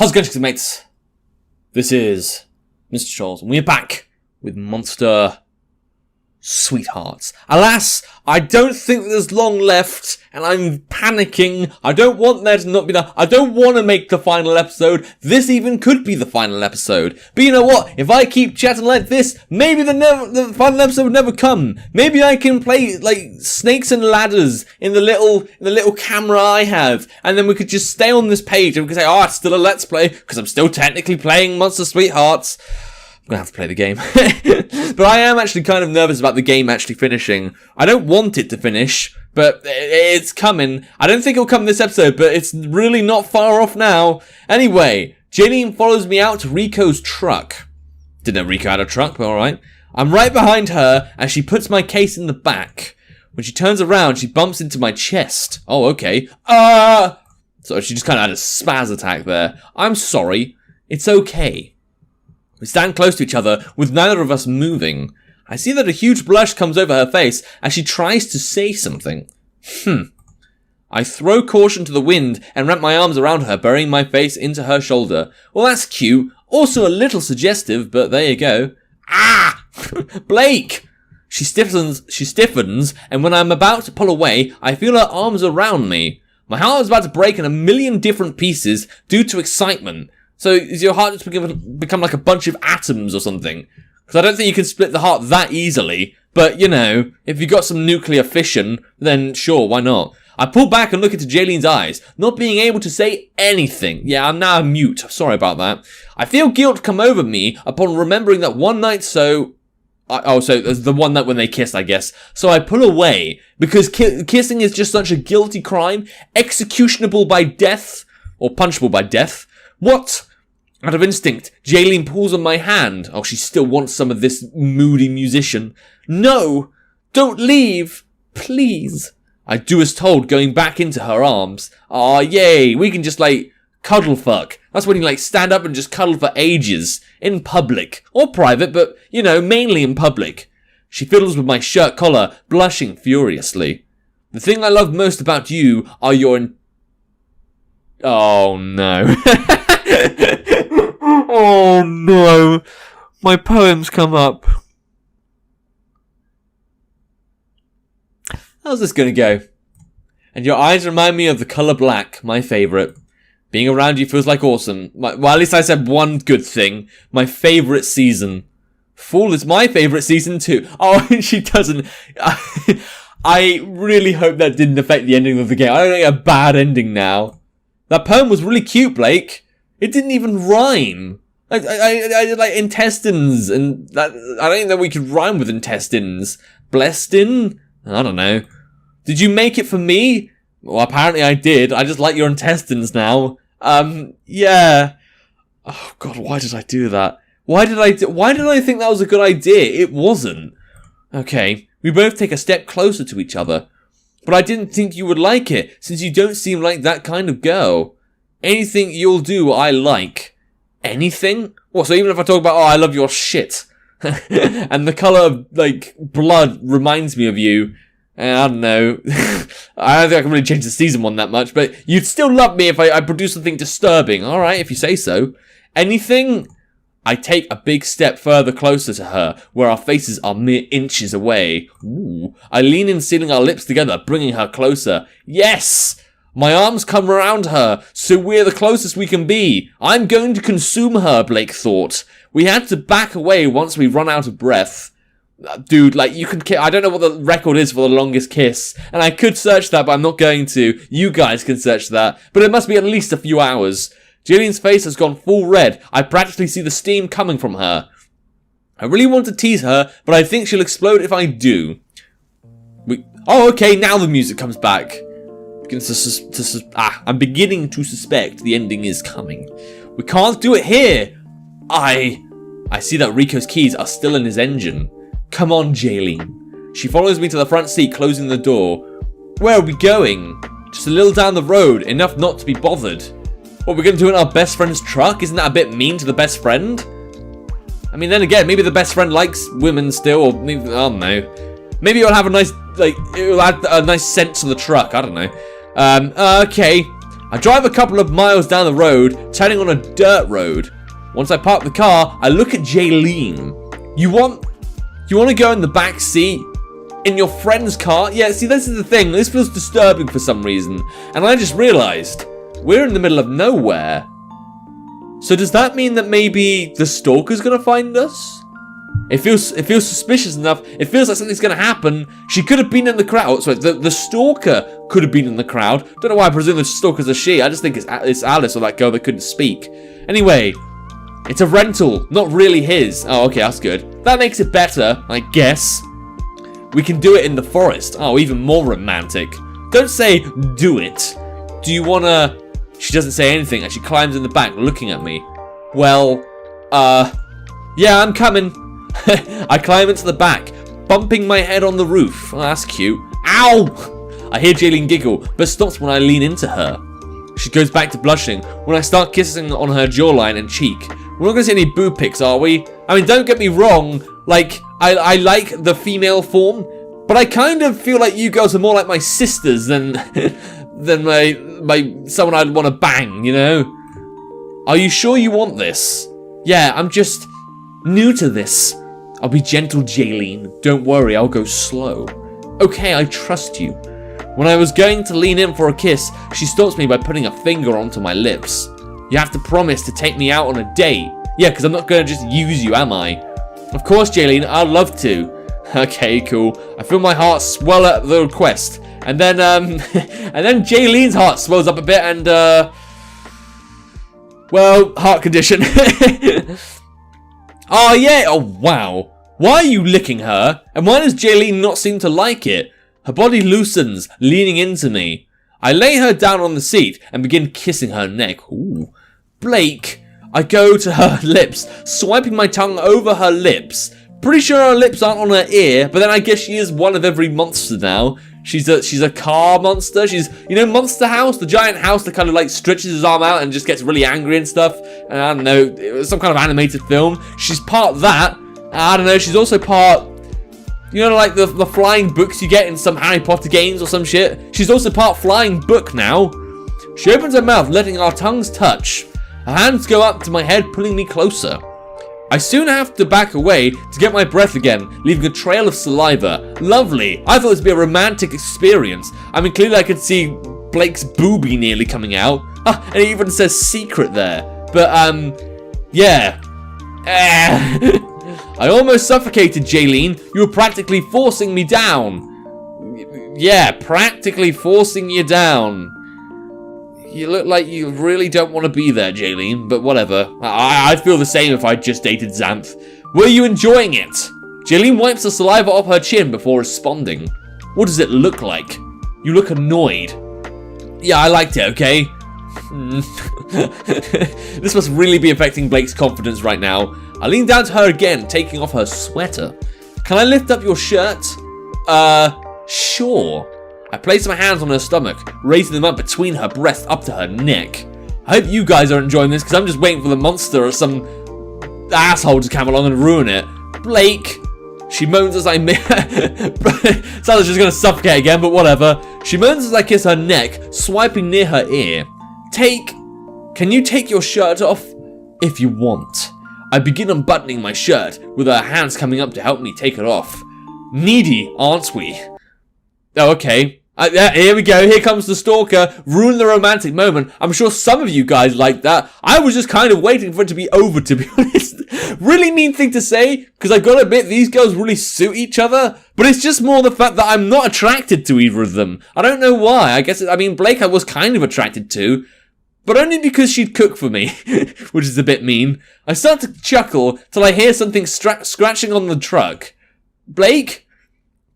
How's it going, mates? This is Mrjacharles, and we're back with Monster Sweethearts. Alas, I don't think there's long left, and I'm panicking. I don't want there to not be enough. I don't want to make the final episode. This even could be the final episode. But you know what? If I keep chatting like this, maybe the final episode would never come. Maybe I can play like snakes and ladders in the little camera I have, and then we could just stay on this page and we could say, oh, it's still a Let's Play because I'm still technically playing Monster Sweethearts. I'm gonna have to play the game. But I am actually kind of nervous about the game actually finishing. I don't want it to finish, but it's coming. I don't think it'll come this episode, but it's really not far off now. Anyway, Jaylene follows me out to Rico's truck. Didn't know Rico had a truck, but alright. I'm right behind her, and she puts my case in the back. When she turns around, she bumps into my chest. Oh, okay. So she just kind of had a spaz attack there. I'm sorry. It's okay. We stand close to each other, with neither of us moving. I see that a huge blush comes over her face as she tries to say something. I throw caution to the wind and wrap my arms around her, burying my face into her shoulder. Well, that's cute. Also a little suggestive, but there you go. Ah! Blake! She stiffens, and when I'm about to pull away, I feel her arms around me. My heart is about to break in a million different pieces due to excitement. So is your heart just become like a bunch of atoms or something? Because I don't think you can split the heart that easily. But, you know, if you got some nuclear fission, then sure, why not? I pull back and look into Jaylene's eyes, not being able to say anything. Yeah, I'm now mute. Sorry about that. I feel guilt come over me upon remembering that one night so there's the one night when they kissed, I guess. So I pull away, because kissing is just such a guilty crime, executionable by death, or punishable by death. What? Out of instinct, Jaylene pulls on my hand. Oh, she still wants some of this moody musician. No! Don't leave! Please! I do as told, going back into her arms. Aw, yay! We can just, like, cuddle fuck. That's when you, like, stand up and just cuddle for ages. In public. Or private, but, you know, mainly in public. She fiddles with my shirt collar, blushing furiously. The thing I love most about you are your... Oh, no. Oh no, my poems come up. How's this gonna go? And your eyes remind me of the colour black, my favourite. Being around you feels like awesome. Well, at least I said one good thing. My favourite season. Fall is my favourite season too. Oh, and she doesn't. I really hope that didn't affect the ending of the game. I don't think a bad ending now. That poem was really cute, Blake. It didn't even rhyme. I did like intestines, and that, I don't think that we could rhyme with intestines. Blessed in? I don't know. Did you make it for me? Well, apparently I did. I just like your intestines now. Yeah. Oh God, why did I do that? Why did I think that was a good idea? It wasn't. Okay, we both take a step closer to each other. But I didn't think you would like it, since you don't seem like that kind of girl. Anything you'll do, I like. Anything? What, so even if I talk about, oh, I love your shit, and the colour of, like, blood reminds me of you, I don't know. I don't think I can really change the season one that much, but you'd still love me if I produce something disturbing. Alright, if you say so. Anything? I take a big step further closer to her, where our faces are mere inches away. Ooh. I lean in, sealing our lips together, bringing her closer. Yes! My arms come around her, so we're the closest we can be. I'm going to consume her, Blake thought. We had to back away once we run out of breath. Dude, like, you can I don't know what the record is for the longest kiss, and I could search that, but I'm not going to. You guys can search that, but it must be at least a few hours. Jaylene's face has gone full red. I practically see the steam coming from her. I really want to tease her, but I think she'll explode if I do. Oh, okay, now the music comes back. I'm beginning to suspect the ending is coming. We can't do it here. I see that Rico's keys are still in his engine. Come on, Jaylene. She follows me to the front seat, closing the door. Where are we going? Just a little down the road, enough not to be bothered. What, we're going to do in our best friend's truck? Isn't that a bit mean to the best friend? I mean, then again, maybe the best friend likes women still, or maybe, I don't know. Maybe it'll have a nice, like, it'll add a nice scent to the truck, I don't know. Okay. I drive a couple of miles down the road, turning on a dirt road. Once I park the car, I look at Jaylene. You want to go in the back seat? In your friend's car? Yeah, see, this is the thing. This feels disturbing for some reason. And I just realized, we're in the middle of nowhere. So does that mean that maybe the stalker's gonna find us? It feels suspicious enough. It feels like something's gonna happen. She could have been in the crowd. Sorry, the stalker could have been in the crowd. Don't know why I presume the stalker's a she. I just think it's Alice or that girl that couldn't speak. Anyway, it's a rental, not really his. Oh, okay, that's good. That makes it better, I guess. We can do it in the forest. Oh, even more romantic. Don't say, do it. Do you wanna... She doesn't say anything and she climbs in the back looking at me. Well, yeah, I'm coming. I climb into the back, bumping my head on the roof. Oh, that's cute. Ow! I hear Jaylene giggle, but stops when I lean into her. She goes back to blushing when I start kissing on her jawline and cheek. We're not gonna see any boob pics, are we? I mean, don't get me wrong. Like, I like the female form, but I kind of feel like you girls are more like my sisters than my someone I'd want to bang, you know? Are you sure you want this? Yeah, I'm just new to this. I'll be gentle, Jaylene. Don't worry, I'll go slow. Okay, I trust you. When I was going to lean in for a kiss, she stops me by putting a finger onto my lips. You have to promise to take me out on a date. Yeah, because I'm not going to just use you, am I? Of course, Jaylene, I'd love to. Okay, cool. I feel my heart swell at the request. And then Jaylene's heart swells up a bit and, well, heart condition. Oh, yeah. Oh, wow. Why are you licking her? And why does Jaylene not seem to like it? Her body loosens, leaning into me. I lay her down on the seat and begin kissing her neck. Ooh. Blake. I go to her lips, swiping my tongue over her lips. Pretty sure her lips aren't on her ear, but then I guess she is one of every monster now. She's a car monster. She's, you know, Monster House, the giant house that kind of like stretches his arm out and just gets really angry and stuff. And I don't know, it was some kind of animated film. She's part that. I don't know, she's also part, you know, like the flying books you get in some Harry Potter games or some shit. She's also part flying book now. She opens her mouth, letting our tongues touch. Her hands go up to my head, pulling me closer. I soon have to back away to get my breath again, leaving a trail of saliva. Lovely. I thought this would be a romantic experience. I mean, clearly I could see Blake's boobie nearly coming out. Ah, and it even says secret there. But, yeah. I almost suffocated, Jaylene. You were practically forcing me down. Yeah, practically forcing you down. You look like you really don't want to be there, Jaylene, but whatever. I'd feel the same if I just dated Xanth. Were you enjoying it? Jaylene wipes the saliva off her chin before responding. What does it look like? You look annoyed. Yeah, I liked it, okay? This must really be affecting Blake's confidence right now. I lean down to her again, taking off her sweater. Can I lift up your shirt? Sure. I place my hands on her stomach, raising them up between her breasts up to her neck. I hope you guys are enjoying this, because I'm just waiting for the monster or some asshole to come along and ruin it. Blake. She moans as I sounds like she's gonna suffocate again, but whatever. She moans as I kiss her neck, swiping near her ear. Can you take your shirt off? If you want. I begin unbuttoning my shirt, with her hands coming up to help me take it off. Needy, aren't we? Oh, okay. Here we go. Here comes the stalker. Ruin the romantic moment. I'm sure some of you guys like that. I was just kind of waiting for it to be over, to be honest. Really mean thing to say, because I've got to admit, these girls really suit each other. But it's just more the fact that I'm not attracted to either of them. I don't know why. I mean, Blake I was kind of attracted to, but only because she'd cook for me, which is a bit mean. I start to chuckle till I hear something scratching on the truck. Blake?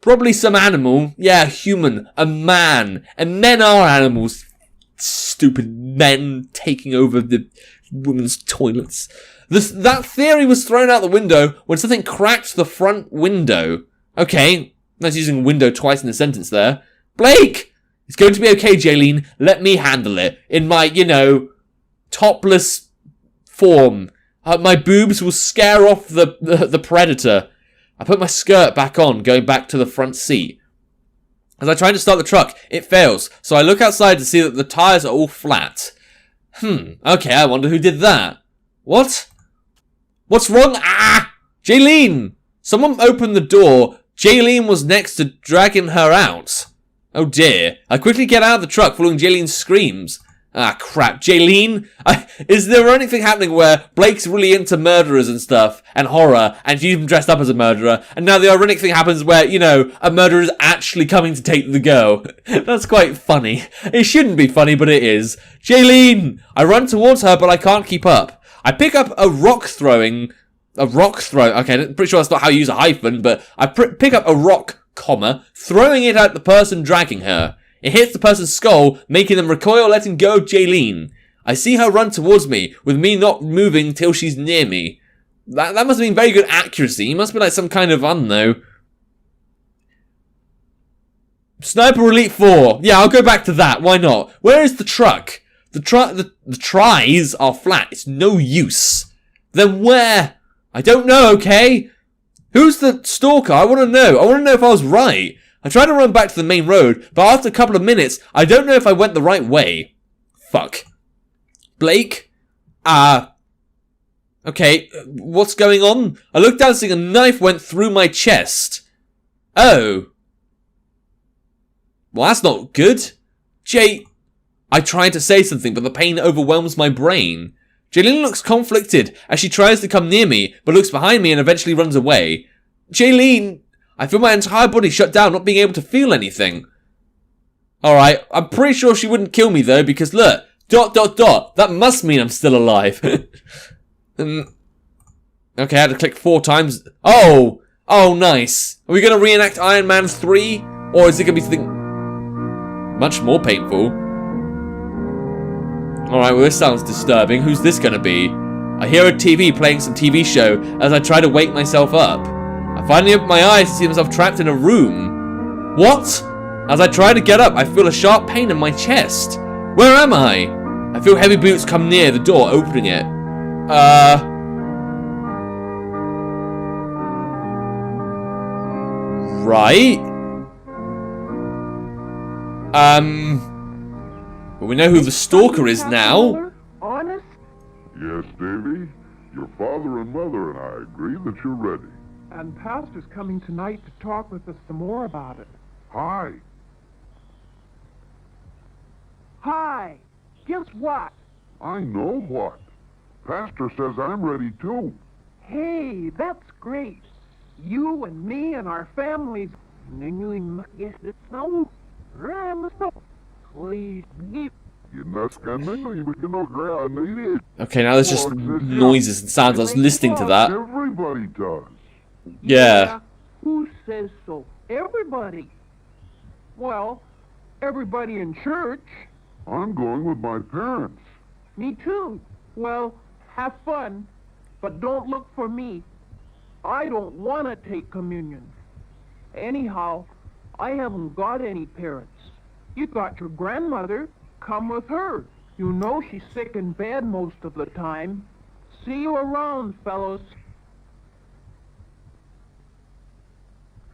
Probably some animal. Yeah, human. A man. And men are animals. Stupid men taking over the women's toilets. That theory was thrown out the window when something cracked the front window. Okay. That's using window twice in a sentence there. Blake! It's going to be okay, Jaylene. Let me handle it. In my, you know, topless form. My boobs will scare off the predator. I put my skirt back on, going back to the front seat. As I try to start the truck, it fails, so I look outside to see that the tires are all flat. Okay, I wonder who did that. What? What's wrong? Ah! Jaylene! Someone opened the door. Jaylene was next to dragging her out. Oh dear. I quickly get out of the truck following Jaylene's screams. Ah, crap. Jaylene? Is there anything happening where Blake's really into murderers and stuff, and horror, and she's even dressed up as a murderer, and now the ironic thing happens where, you know, a murderer is actually coming to take the girl? That's quite funny. It shouldn't be funny, but it is. Jaylene! I run towards her, but I can't keep up. I pick up a rock throw. Okay, I'm pretty sure that's not how you use a hyphen, but I pick up a rock, throwing it at the person dragging her. It hits the person's skull, making them recoil, letting go of Jaylene. I see her run towards me, with me not moving till she's near me. That must have been very good accuracy. He must be like some kind of, I don't know. Sniper Elite 4. Yeah, I'll go back to that. Why not? Where is the truck? The tries are flat. It's no use. Then where? I don't know, okay? Who's the stalker? I want to know. I want to know if I was right. I try to run back to the main road, but after a couple of minutes, I don't know if I went the right way. Fuck. Blake? Okay, what's going on? I looked down seeing a knife went through my chest. Oh. Well, that's not good. I tried to say something, but the pain overwhelms my brain. Jaylene looks conflicted as she tries to come near me, but looks behind me and eventually runs away. Jaylene! I feel my entire body shut down, not being able to feel anything. Alright, I'm pretty sure she wouldn't kill me though, because look, ... that must mean I'm still alive. Okay, I had to click 4 times. Oh, nice. Are we going to reenact Iron Man 3? Or is it going to be something much more painful? Alright, well this sounds disturbing. Who's this going to be? I hear a TV playing some TV show as I try to wake myself up. I finally open my eyes to see myself trapped in a room. What? As I try to get up, I feel a sharp pain in my chest. Where am I? I feel heavy boots come near the door, opening it. Right? Well, we know who the stalker is now. Honest? Yes, Davy. Your father and mother and I agree that you're ready. And Pastor's coming tonight to talk with us some more about it. Hi. Hi! Guess what? I know what. Pastor says I'm ready too. Hey, that's great. You and me and our families. Okay, now there's just noises and sounds. I was listening to that. Everybody does. Yeah. Who says so? Everybody. Well, everybody in church. I'm going with my parents. Me too. Well, have fun, but don't look for me. I don't want to take communion. Anyhow, I haven't got any parents. You got your grandmother. Come with her. You know she's sick in bed most of the time. See you around, fellows.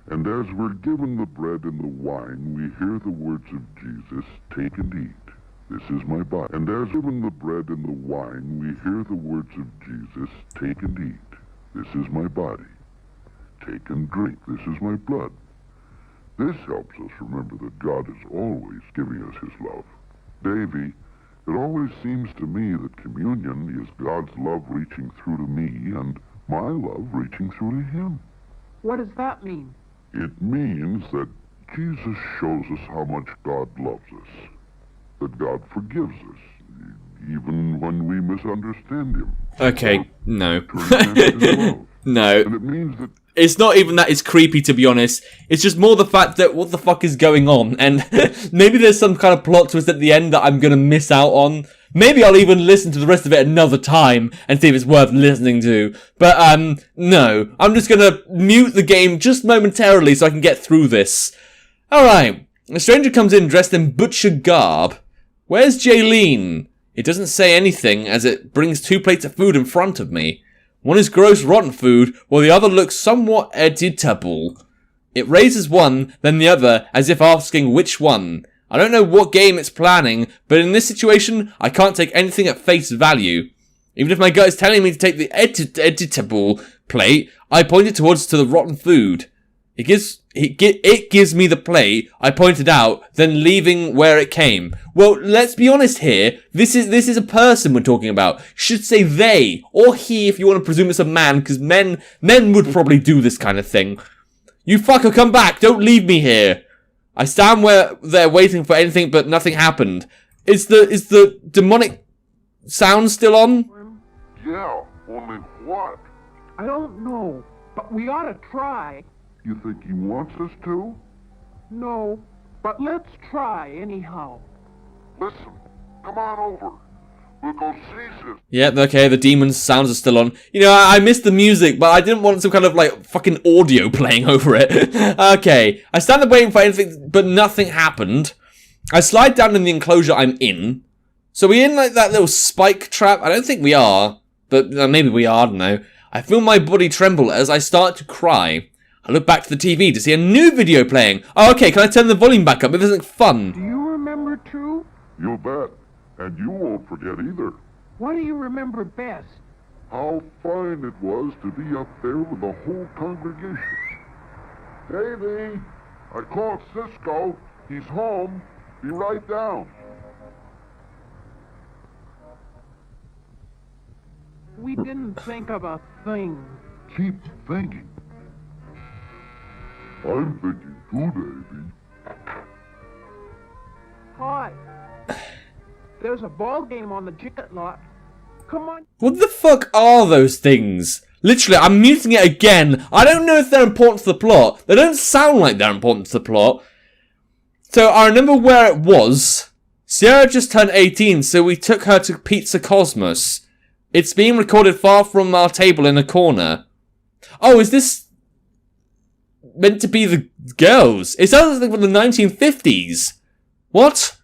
And as we're given the bread and the wine, we hear the words of Jesus, take and eat. This is my body. And as given the bread and the wine, we hear the words of Jesus, take and eat. This is my body. Take and drink. This is my blood. This helps us remember that God is always giving us his love. Davy, it always seems to me that communion is God's love reaching through to me and my love reaching through to him. What does that mean? It means that Jesus shows us how much God loves us, that God forgives us, even when we misunderstand him. Okay, no. No. And it means that it's not even that it's creepy, to be honest. It's just more the fact that what the fuck is going on, and maybe there's some kind of plot twist at the end that I'm gonna miss out on. Maybe I'll even listen to the rest of it another time and see if it's worth listening to. But, no. I'm just gonna mute the game just momentarily so I can get through this. Alright. A stranger comes in dressed in butcher garb. Where's Jaylene? It doesn't say anything as it brings 2 plates of food in front of me. One is gross rotten food, while the other looks somewhat editable. It raises one, then the other, as if asking which one. I don't know what game it's planning, but in this situation, I can't take anything at face value. Even if my gut is telling me to take the editable plate, I point it towards to the rotten food. It gives me the plate I pointed out, then leaving where it came. Well, let's be honest here. This is a person we're talking about. Should say they or he if you want to presume it's a man, because men would probably do this kind of thing. You fucker, come back! Don't leave me here. I stand where they're waiting for anything, but nothing happened. Is the demonic sound still on? Yeah, only what? I don't know, but we ought to try. You think he wants us to? No, but let's try anyhow. Listen, come on over. We'll go see this. Yep, okay, the demon's sounds are still on. You know, I missed the music, but I didn't want some kind of, like, fucking audio playing over it. Okay, I stand there waiting for anything, but nothing happened. I slide down in the enclosure I'm in. So we're in, like, that little spike trap? I don't think we are, but maybe we are, I don't know. I feel my body tremble as I start to cry. I look back to the TV to see a new video playing. Oh, okay, can I turn the volume back up? It isn't fun. Do you remember too? You bet. And you won't forget either. What do you remember best? How fine it was to be up there with the whole congregation. Hey, Lee. I called Cisco. He's home. Be right down. We didn't think of a thing. Keep thinking. I'm thinking too, Davy. Hi. There's a ball game on the ticket lot. Come on. What the fuck are those things? Literally, I'm muting it again. I don't know if they're important to the plot. They don't sound like they're important to the plot. So I remember where it was. Sierra just turned 18, so we took her to Pizza Cosmos. It's being recorded far from our table in a corner. Oh, is this meant to be the girls? It sounds like from the 1950s. What?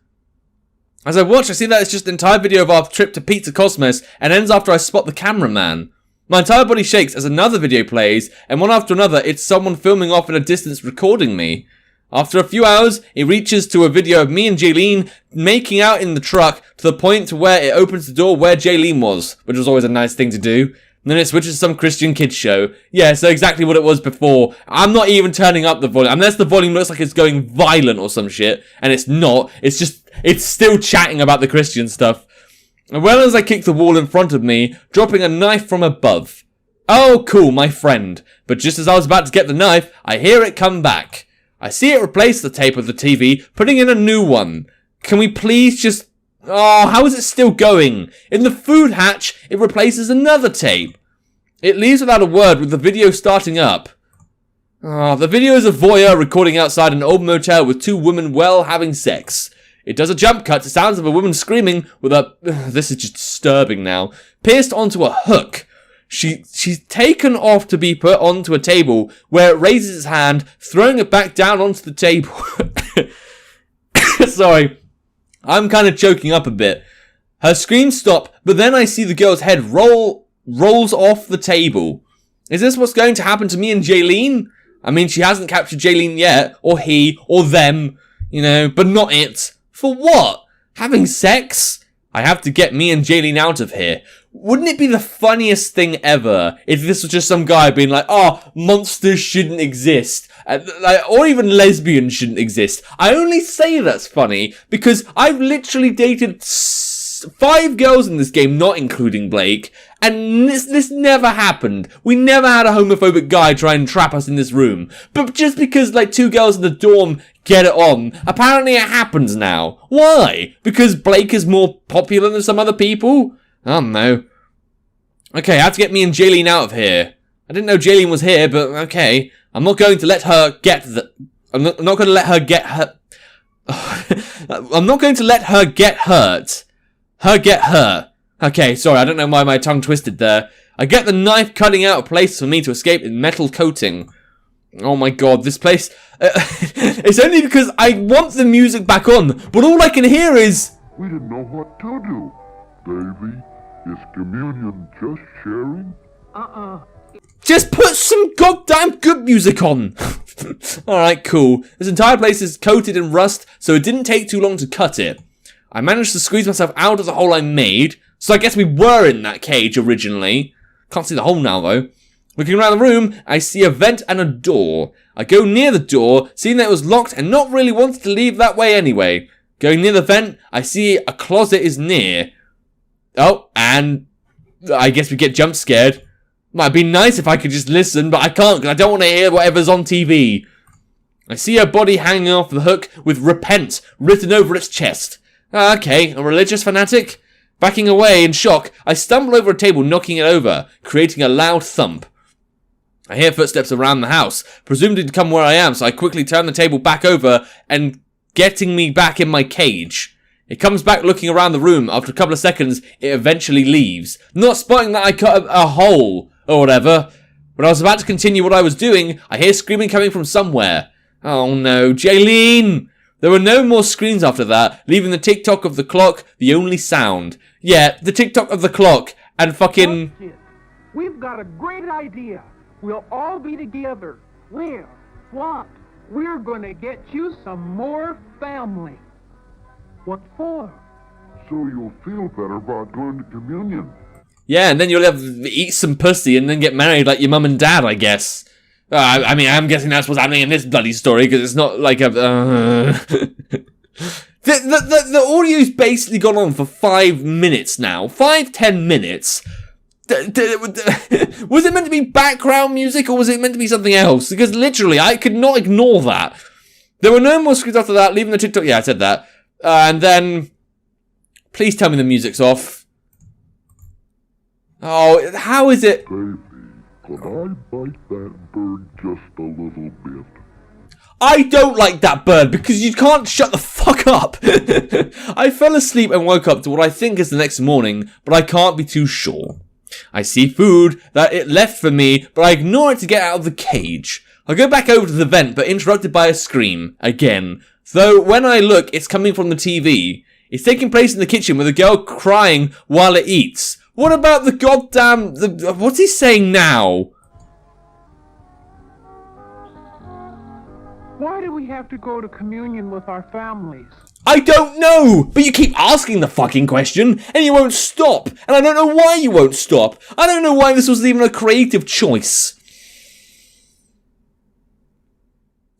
As I watch, I see that it's just an entire video of our trip to Pizza Cosmos and ends after I spot the cameraman. My entire body shakes as another video plays, and one after another, it's someone filming off in a distance recording me. After a few hours, it reaches to a video of me and Jaylene making out in the truck to the point where it opens the door where Jaylene was, which was always a nice thing to do. And then it switches to some Christian kids show. Yeah, so exactly what it was before. I'm not even turning up the volume, unless the volume looks like it's going violent or some shit, and it's not. It's still chatting about the Christian stuff. And well as I kick the wall in front of me, dropping a knife from above. Oh, cool, my friend. But just as I was about to get the knife, I hear it come back. I see it replace the tape of the TV, putting in a new one. Can we please just... Oh, how is it still going? In the food hatch, it replaces another tape. It leaves without a word with the video starting up. Oh, the video is a voyeur recording outside an old motel with two women having sex. It does a jump cut to sounds of a woman screaming with a... This is just disturbing now. Pierced onto a hook. She's taken off to be put onto a table where it raises its hand, throwing it back down onto the table. Sorry. I'm kind of choking up a bit. Her screams stop, but then I see the girl's head rolls off the table. Is this what's going to happen to me and Jaylene? I mean, she hasn't captured Jaylene yet, or he, or them, you know, but not it. For what? Having sex? I have to get me and Jaylene out of here. Wouldn't it be the funniest thing ever if this was just some guy being like, oh, monsters shouldn't exist. Or even lesbians shouldn't exist. I only say that's funny because I've literally dated 5 girls in this game, not including Blake, and this never happened. We never had a homophobic guy try and trap us in this room. But just because, like, 2 girls in the dorm get it on, apparently it happens now. Why? Because Blake is more popular than some other people? I don't know. Okay, I have to get me and Jaylene out of here. I didn't know Jaylene was here, but okay. I'm not going to let her get I'm not going to let her get hurt. I'm not going to let her get hurt. Her get her. Okay, sorry, I don't know why my tongue twisted there. I get the knife cutting out a place for me to escape in metal coating. Oh my god, this place... it's only because I want the music back on, but all I can hear is... We didn't know what to do. Davy, is communion just sharing? Just put some goddamn good music on. Alright, cool. This entire place is coated in rust, so it didn't take too long to cut it. I managed to squeeze myself out of the hole I made, so I guess we were in that cage originally. Can't see the hole now, though. Looking around the room, I see a vent and a door. I go near the door, seeing that it was locked and not really wanting to leave that way anyway. Going near the vent, I see a closet is near. Oh, and I guess we get jump scared. Might be nice if I could just listen, but I can't because I don't want to hear whatever's on TV. I see a body hanging off the hook with repent written over its chest. Okay, a religious fanatic? Backing away in shock, I stumble over a table, knocking it over, creating a loud thump. I hear footsteps around the house, presumably to come where I am, so I quickly turn the table back over and getting me back in my cage. It comes back looking around the room. After a couple of seconds, it eventually leaves, not spotting that I cut a hole or whatever. When I was about to continue what I was doing, I hear screaming coming from somewhere. Oh no, Jaylene! There were no more screams after that, leaving the tick-tock of the clock the only sound. Yeah, the tick-tock of the clock, and fucking... We've got a great idea. We'll all be together. Where? What? We're gonna get you some more family. What for? So you'll feel better about going to communion. Yeah, and then you'll eat some pussy and then get married like your mum and dad, I guess. I mean, I'm guessing that's what's happening in this bloody story, because it's not like a... The audio's basically gone on for 5 minutes now. 5-10 minutes. Was it meant to be background music, or was it meant to be something else? Because literally, I could not ignore that. There were no more screens after that, leaving the TikTok... Yeah, I said that. And then... Please tell me the music's off. Oh, how is it... Baby, could I bite that bird just a little bit? I don't like that bird because you can't shut the fuck up. I fell asleep and woke up to what I think is the next morning, but I can't be too sure. I see food that it left for me, but I ignore it to get out of the cage. I go back over to the vent, but interrupted by a scream, again. Though when I look, it's coming from the TV. It's taking place in the kitchen with a girl crying while it eats. What about the goddamn... what's he saying now? Why do we have to go to communion with our families? I don't know! But you keep asking the fucking question, and you won't stop. And I don't know why you won't stop. I don't know why this was even a creative choice.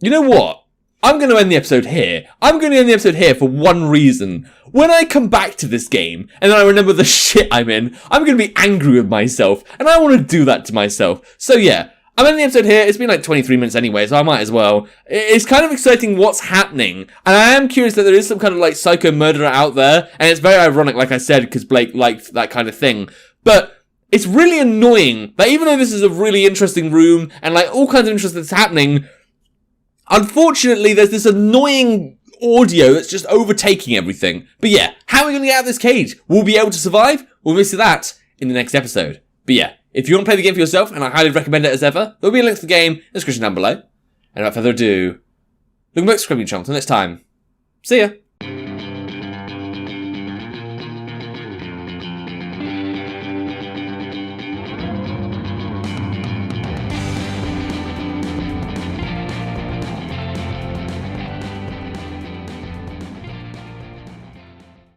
You know what? I'm going to end the episode here. I'm going to end the episode here for one reason. When I come back to this game, and then I remember the shit I'm in, I'm going to be angry with myself, and I want to do that to myself. So yeah, I'm ending the episode here. It's been like 23 minutes anyway, so I might as well. It's kind of exciting what's happening, and I am curious that there is some kind of like psycho murderer out there, and it's very ironic, like I said, because Blake liked that kind of thing. But it's really annoying that even though this is a really interesting room, and like all kinds of interest that's happening, unfortunately, there's this annoying audio that's just overtaking everything. But yeah, how are we going to get out of this cage? Will we be able to survive? We'll see that in the next episode. But yeah, if you want to play the game for yourself, and I highly recommend it as ever, there'll be a link to the game in the description down below. And without further ado, look back, subscribe to the channel. Until next time, see ya.